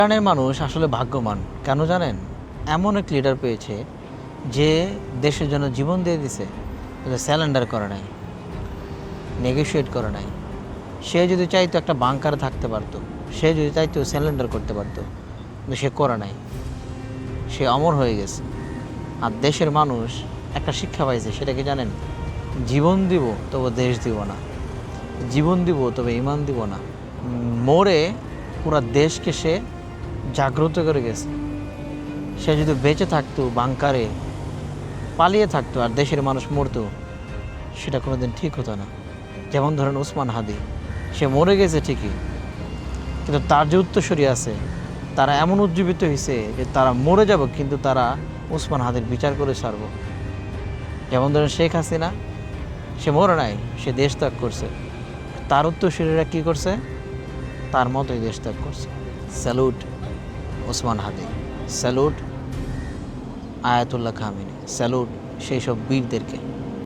ইরানের মানুষ আসলে ভাগ্যবান কেন জানেন? এমন এক লিডার পেয়েছে যে দেশের জন্য জীবন দিয়ে দিছে, স্যালেন্ডার করে নাই, নেগোশিয়েট করে নাই। সে যদি চাইতো একটা বাংকারে থাকতে পারতো, সে যদি চাইতো স্যালেন্ডার করতে পারতো, কিন্তু সে করে নাই। সে অমর হয়ে গেছে। আর দেশের মানুষ একটা শিক্ষা পাইছে, সেটা কি জানেন? জীবন দিব তবে দেশ দিব না, জীবন দিব তবে ইমান দিব না। মোরে পুরা দেশকে সে জাগ্রত করে গেছে। সে যদি বেঁচে থাকতো, বাংকারে পালিয়ে থাকতো আর দেশের মানুষ মরতো, সেটা কোনোদিন ঠিক হতো না। যেমন ধরেন ওসমান হাদি, সে মরে গেছে ঠিকই, কিন্তু তার যে উত্তরসূরি আছে তারা এমন উজ্জীবিত হয়েছে যে তারা মরে যাব, কিন্তু তারা ওসমান হাদির বিচার করে ছাড়ব। যেমন ধরেন শেখ হাসিনা, সে মরে নাই, সে দেশ ত্যাগ করছে। তার উত্তরসূরিরা কী করছে? তার মতোই দেশ ত্যাগ করছে। স্যালুট ওসমান হাদি, স্যালুট আয়াতুল্লাহ খামিনি, স্যালুট সেই সব বীরদেরকে।